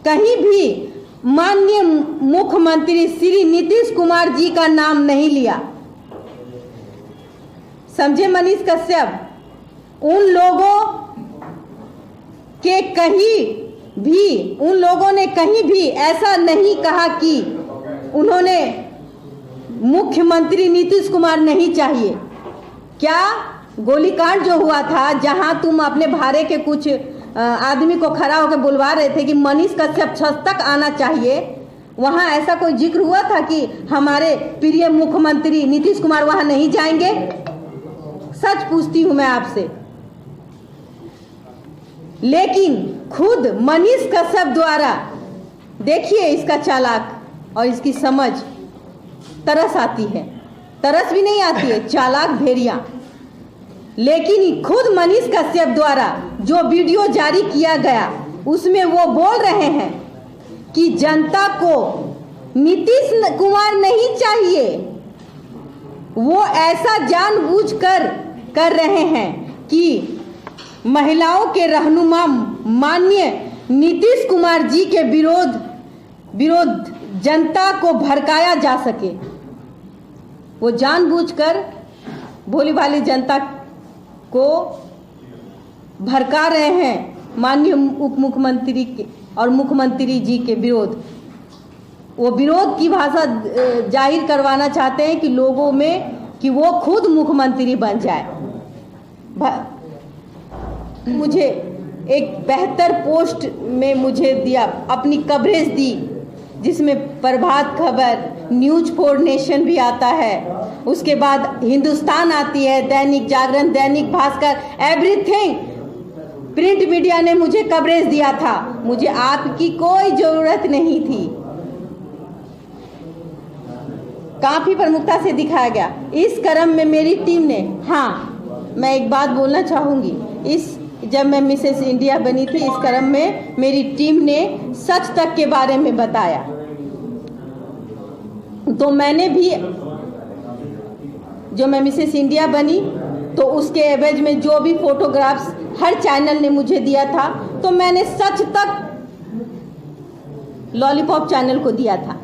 कहीं भी माननीय मुख्यमंत्री श्री नीतीश कुमार जी का नाम नहीं लिया। समझे मनीष कश्यप, उन लोगों ने कहीं भी ऐसा नहीं कहा कि उन्होंने मुख्यमंत्री नीतीश कुमार नहीं चाहिए। क्या गोलीकांड जो हुआ था, जहां तुम अपने भारे के कुछ आदमी को खड़ा होकर बुलवा रहे थे कि मनीष कश्यप छत तक आना चाहिए, वहां ऐसा कोई जिक्र हुआ था कि हमारे प्रिय मुख्यमंत्री नीतीश कुमार वहां नहीं जाएंगे? सच पूछती हूं मैं आपसे। लेकिन खुद मनीष कश्यप द्वारा, देखिए इसका चालाक और इसकी समझ, तरस आती है, तरस भी नहीं आती है, चालाक भेड़िया। लेकिन खुद मनीष कश्यप द्वारा जो वीडियो जारी किया गया, उसमें वो बोल रहे हैं कि जनता को नीतीश कुमार नहीं चाहिए। वो ऐसा जानबूझकर कर रहे हैं कि महिलाओं के रहनुमा माननीय नीतीश कुमार जी के विरोध जनता को भड़काया जा सके। वो जानबूझकर भोली भाली जनता को भड़का रहे हैं माननीय उप मुख्यमंत्री के और मुख्यमंत्री जी के विरोध। वो विरोध की भाषा जाहिर करवाना चाहते हैं कि लोगों में कि वो खुद मुख्यमंत्री बन जाए। मुझे एक बेहतर पोस्ट में मुझे दिया, अपनी कवरेज दी, जिसमें प्रभात खबर, न्यूज 4 नेशन भी आता है, उसके बाद हिंदुस्तान आती है, Dainik Jagran, Dainik Bhaskar, everything print media ने मुझे कवरेज दिया था। मुझे आपकी कोई जरूरत नहीं थी। काफी प्रमुखता से दिखाया गया। इस क्रम में मेरी टीम ने, हाँ मैं एक बात बोलना चाहूँगी, जब मैं मिसेस इंडिया बनी थी, इस क्रम में मेरी टीम ने सच तक के बारे में बताया। तो मैंने भी, जो मैं मिसेस इंडिया बनी, तो उसके एवज में जो भी फोटोग्राफ्स हर चैनल ने मुझे दिया था, तो मैंने सच तक लॉलीपॉप चैनल को दिया था।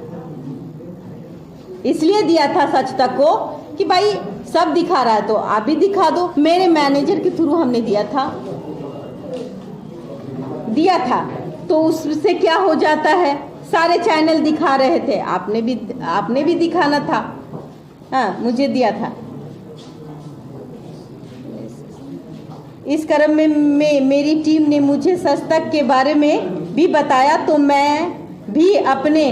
इसलिए दिया था सच तक को कि भाई सब दिखा रहा है तो आप भी दिखा दो। मेरे मैनेजर के थ्रू हमने दिया था तो उससे क्या हो जाता है, सारे चैनल दिखा रहे थे, आपने भी दिखाना था। हाँ, मुझे दिया था। इस क्रम में मेरी टीम ने मुझे सच तक के बारे में भी बताया, तो मैं भी अपने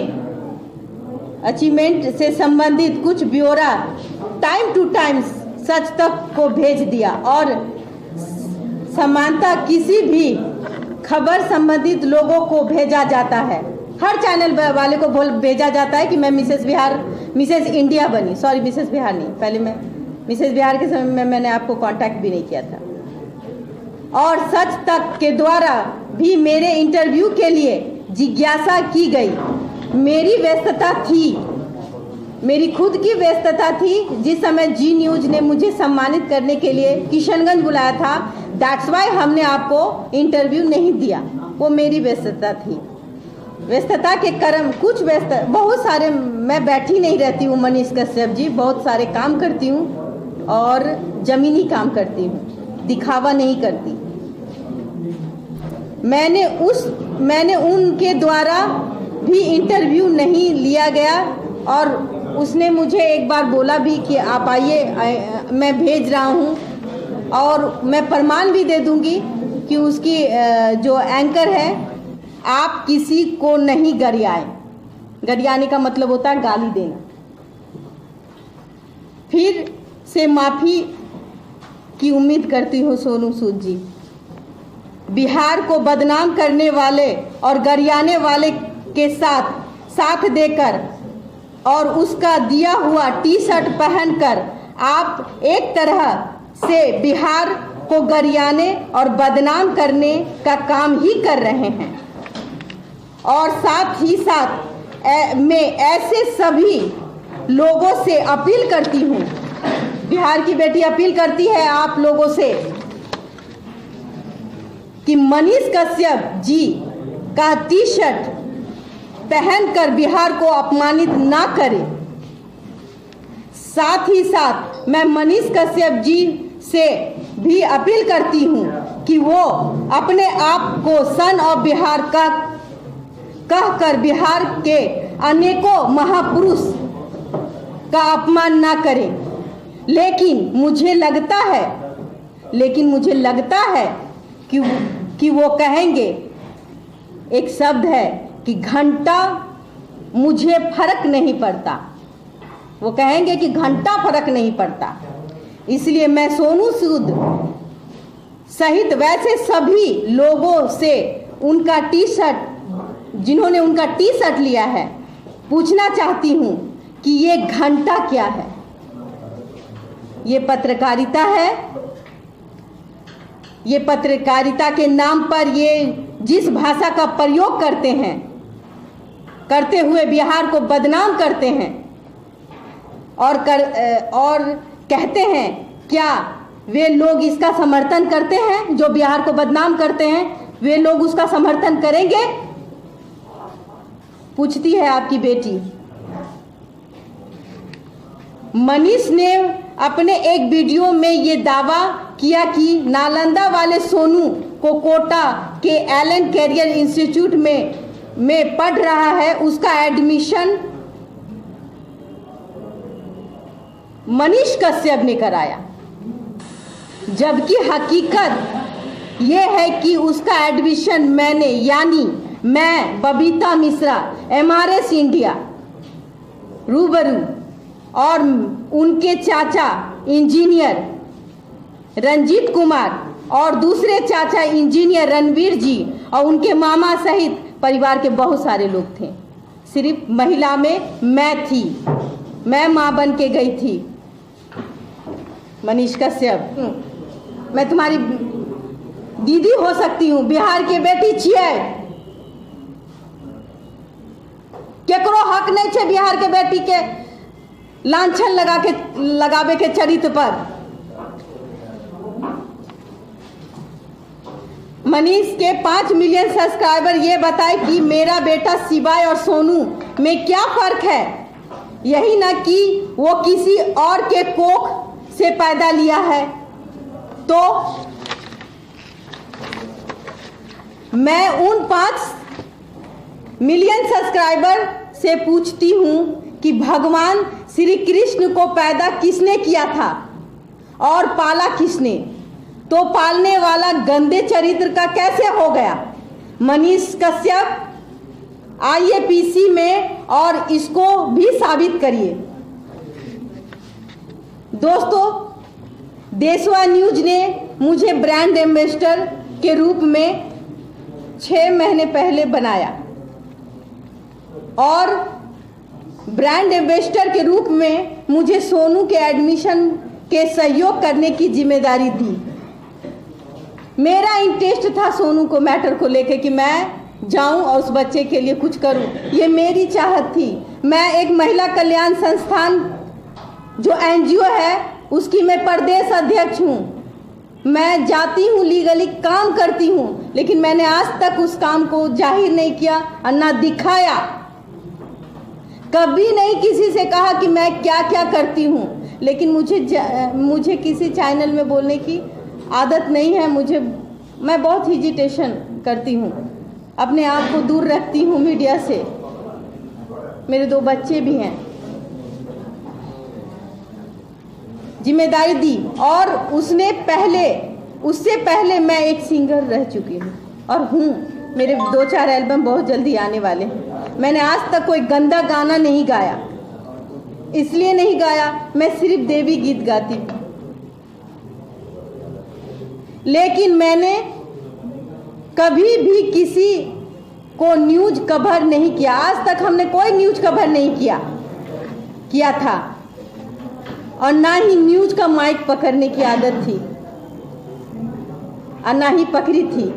अचीवमेंट से संबंधित कुछ ब्यौरा टाइम टू टाइम सच तक को भेज दिया। और समानता किसी भी खबर संबंधित लोगों को भेजा जाता है, हर चैनल वाले को भेजा जाता है कि मैं मिसेस इंडिया बनी। सॉरी, मिसेस बिहार नहीं, पहले मैं मिसेस बिहार के समय में मैंने आपको कांटेक्ट भी नहीं किया था। और सच तक के द्वारा भी मेरे इंटरव्यू के लिए जिज्ञासा की गई। मेरी व्यस्तता थी, मेरी खुद की व्यस्तता थी। जिस समय जी न्यूज ने मुझे सम्मानित करने के लिए किशनगंज बुलाया था, दैट्स वाई हमने आपको इंटरव्यू नहीं दिया। वो मेरी व्यस्तता थी। व्यस्तता के क्रम बहुत सारे, मैं बैठी नहीं रहती हूँ मनीष कश्यप जी, बहुत सारे काम करती हूँ और जमीनी काम करती हूँ, दिखावा नहीं करती। मैंने उनके द्वारा भी इंटरव्यू नहीं लिया गया और उसने मुझे एक बार बोला भी कि आप आइए, मैं भेज रहा हूँ और मैं प्रमाण भी दे दूंगी कि उसकी जो एंकर है, आप किसी को नहीं गरियाएं। गरियाने का मतलब होता है गाली देना। फिर से माफ़ी की उम्मीद करती हूँ सोनू सूद जी। बिहार को बदनाम करने वाले और गरियाने वाले के साथ देकर और उसका दिया हुआ टी-शर्ट पहनकर आप एक तरह से बिहार को गरियाने और बदनाम करने का काम ही कर रहे हैं। और साथ ही साथ मैं ऐसे सभी लोगों से अपील करती हूँ, बिहार की बेटी अपील करती है आप लोगों से कि मनीष कश्यप जी का टी-शर्ट पहनकर बिहार को अपमानित ना करे। साथ ही साथ मैं मनीष कश्यप जी से भी अपील करती हूं कि वो अपने आप को सन ऑफ बिहार का कहकर बिहार के अनेकों महापुरुष का अपमान ना करें। लेकिन मुझे लगता है कि वो कहेंगे, एक शब्द है कि घंटा मुझे फर्क नहीं पड़ता। वो कहेंगे कि घंटा फर्क नहीं पड़ता। इसलिए मैं सोनू सूद सहित वैसे सभी लोगों से उनका टी शर्ट, जिन्होंने उनका टी शर्ट लिया है, पूछना चाहती हूं कि ये घंटा क्या है? ये पत्रकारिता है। ये पत्रकारिता के नाम पर ये जिस भाषा का प्रयोग करते हुए बिहार को बदनाम करते हैं और कहते हैं, क्या वे लोग इसका समर्थन करते हैं? जो बिहार को बदनाम करते हैं, वे लोग उसका समर्थन करेंगे? पूछती है आपकी बेटी। मनीष ने अपने एक वीडियो में ये दावा किया कि नालंदा वाले सोनू को कोटा के एलन कैरियर इंस्टीट्यूट में पढ़ रहा है, उसका एडमिशन मनीष कश्यप ने कराया, जबकि हकीकत ये है कि उसका एडमिशन मैं बबीता मिश्रा, MRS इंडिया रूबरू और उनके चाचा इंजीनियर रंजीत कुमार और दूसरे चाचा इंजीनियर रणवीर जी और उनके मामा सहित परिवार के बहुत सारे लोग थे। सिर्फ महिला में मैं मां बन के गई थी। मनीष कश्यप, मैं तुम्हारी दीदी हो सकती हूँ, बिहार के बेटी छिए, केकरो हक नहीं छे बिहार के बेटी के लांछन लगावे के चरित्र पर। मनीष के 5 मिलियन सब्सक्राइबर ये बताए कि मेरा बेटा शिवाय और सोनू में क्या फर्क है, यही ना कि वो किसी और के कोख से पैदा लिया है। तो मैं उन 5 मिलियन सब्सक्राइबर से पूछती हूं कि भगवान श्री कृष्ण को पैदा किसने किया था और पाला किसने? तो पालने वाला गंदे चरित्र का कैसे हो गया? मनीष कश्यप आइए PC में और इसको भी साबित करिए। दोस्तों, देशवा न्यूज ने मुझे ब्रांड एम्बेसडर के रूप में 6 महीने पहले बनाया और ब्रांड एम्बेसडर के रूप में मुझे सोनू के एडमिशन के सहयोग करने की जिम्मेदारी दी। मेरा इंटरेस्ट था सोनू को मैटर को लेके कि मैं जाऊं और उस बच्चे के लिए कुछ करूं, ये मेरी चाहत थी। मैं एक महिला कल्याण संस्थान जो NGO है उसकी मैं प्रदेश अध्यक्ष हूं। मैं जाती हूं, लीगली काम करती हूं, लेकिन मैंने आज तक उस काम को जाहिर नहीं किया और ना दिखाया। कभी नहीं किसी से कहा कि मैं क्या क्या करती हूं, लेकिन मुझे किसी चैनल में बोलने की आदत नहीं है। मैं बहुत हिजिटेशन करती हूँ, अपने आप को दूर रखती हूँ मीडिया से। मेरे 2 बच्चे भी हैं। जिम्मेदारी दी और उससे पहले मैं एक सिंगर रह चुकी हूँ और हूँ। मेरे 2-4 एल्बम बहुत जल्दी आने वाले हैं। मैंने आज तक कोई गंदा गाना नहीं गाया, इसलिए नहीं गाया, मैं सिर्फ देवी गीत गाती हूँ। लेकिन मैंने कभी भी किसी को न्यूज कवर नहीं किया। आज तक हमने कोई न्यूज कवर नहीं किया था और ना ही न्यूज का माइक पकड़ने की आदत थी और ना ही पकड़ी थी।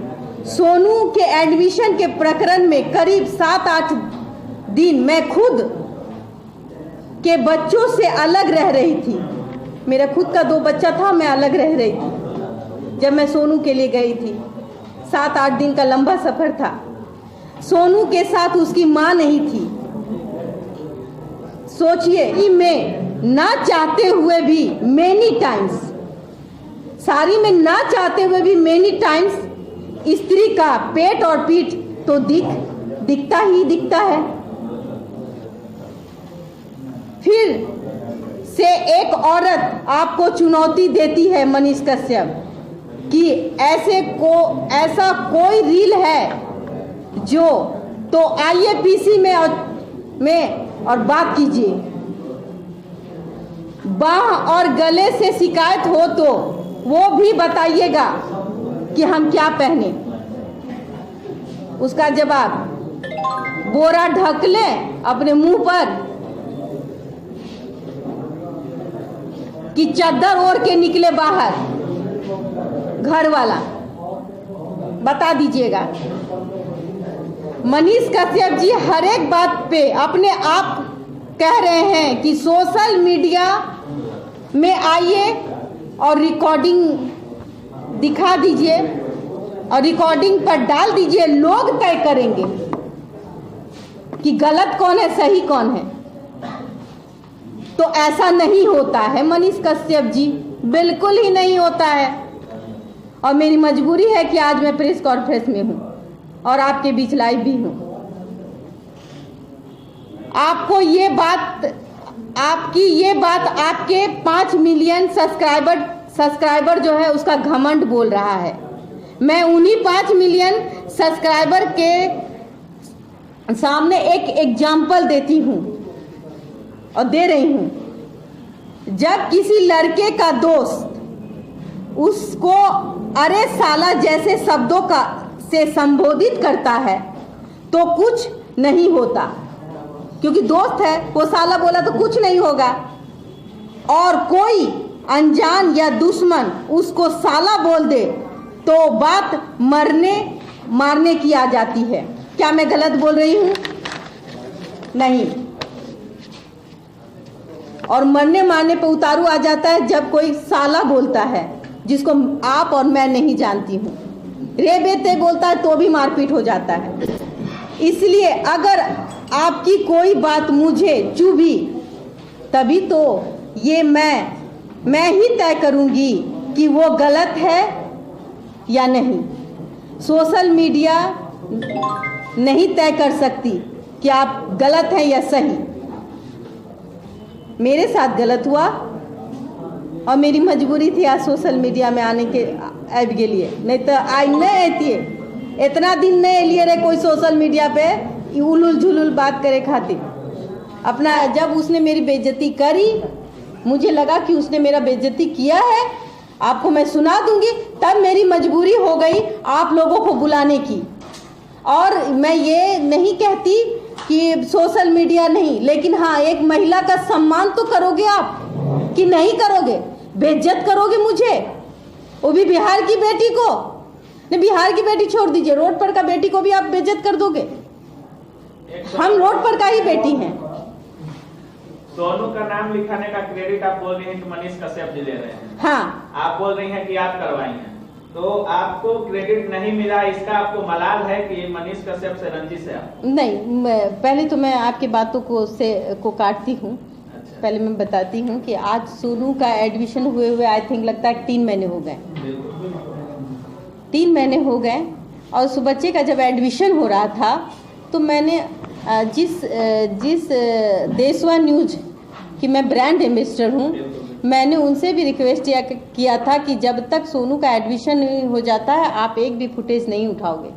सोनू के एडमिशन के प्रकरण में करीब 7-8 दिन मैं खुद के बच्चों से अलग रह रही थी। मेरा खुद का 2 बच्चा था, मैं अलग रह रही थी जब मैं सोनू के लिए गई थी। 7-8 दिन का लंबा सफर था। सोनू के साथ उसकी मां नहीं थी। सोचिए कि मैं ना चाहते हुए भी मेनी टाइम्स, सारी में ना चाहते हुए भी मेनी टाइम्स स्त्री का पेट और पीठ तो दिखता ही दिखता है। फिर से एक औरत आपको चुनौती देती है मनीष कश्यप कि ऐसा कोई रील है जो, तो आइए पीसी में और बात कीजिए। बाह और गले से शिकायत हो तो वो भी बताइएगा कि हम क्या पहने। उसका जवाब, बोरा ढक ले अपने मुंह पर कि चादर ओढ़ के निकले बाहर, घर वाला बता दीजिएगा। मनीष कश्यप जी हर एक बात पे अपने आप कह रहे हैं कि सोशल मीडिया में आइए और रिकॉर्डिंग दिखा दीजिए और रिकॉर्डिंग पर डाल दीजिए, लोग तय करेंगे कि गलत कौन है सही कौन है। तो ऐसा नहीं होता है मनीष कश्यप जी, बिल्कुल ही नहीं होता है। और मेरी मजबूरी है कि आज मैं प्रेस कॉन्फ्रेंस में हूं और आपके बीच लाइव भी हूं। आपको ये बात, आपकी ये बात आपके 5 मिलियन सब्सक्राइबर जो है उसका घमंड बोल रहा है। मैं उन्हीं 5 मिलियन सब्सक्राइबर के सामने एक एग्जाम्पल देती हूं और दे रही हूं। जब किसी लड़के का दोस्त उसको अरे साला जैसे शब्दों से संबोधित करता है तो कुछ नहीं होता, क्योंकि दोस्त है, वो साला बोला तो कुछ नहीं होगा। और कोई अनजान या दुश्मन उसको साला बोल दे तो बात मारने की आ जाती है। क्या मैं गलत बोल रही हूं? नहीं। और मरने मारने पे उतारू आ जाता है जब कोई साला बोलता है, जिसको आप और मैं नहीं जानती हूँ। रे बेटे बोलता है तो भी मारपीट हो जाता है। इसलिए अगर आपकी कोई बात मुझे चुभी तभी तो ये मैं ही तय करूँगी कि वो गलत है या नहीं। सोशल मीडिया नहीं तय कर सकती कि आप गलत हैं या सही। मेरे साथ गलत हुआ और मेरी मजबूरी थी आज सोशल मीडिया में आने के लिए, नहीं तो आज नहीं आती। इतना दिन नहीं लिए रहे कोई सोशल मीडिया पे उलुल झुलुल बात करे खातिर अपना। जब उसने मेरी बेइज्जती करी, मुझे लगा कि उसने मेरा बेइज्जती किया है, आपको मैं सुना दूंगी, तब मेरी मजबूरी हो गई आप लोगों को बुलाने की। और मैं ये नहीं कहती कि सोशल मीडिया नहीं, लेकिन हाँ, एक महिला का सम्मान तो करोगे आप कि नहीं करोगे? बेइज्जत करोगे मुझे, वो भी बिहार की बेटी को। नहीं, बिहार की बेटी छोड़ दीजिए, रोड पर का बेटी को भी आप बेइज्जत कर दोगे। हम रोड पर का ही बेटी हैं। सोनू का नाम लिखाने का क्रेडिट आप बोल रही हैं कि मनीष कश्यप जी ले रहे हैं। हाँ, आप बोल रही हैं कि आप करवाई हैं, तो आपको क्रेडिट नहीं मिला, इसका आपको मलाल है कि मनीष कश्यप से रंजिश है? नहीं, पहले तो मैं आपकी बातों को काटती हूँ। पहले मैं बताती हूँ कि आज सोनू का एडमिशन हुए आई थिंक लगता है 3 महीने हो गए। 3 महीने हो गए। और उस बच्चे का जब एडमिशन हो रहा था तो मैंने जिस देशवा न्यूज की मैं ब्रांड एम्बेसडर हूँ, मैंने उनसे भी रिक्वेस्ट किया था कि जब तक सोनू का एडमिशन नहीं हो जाता है आप एक भी फुटेज नहीं उठाओगे।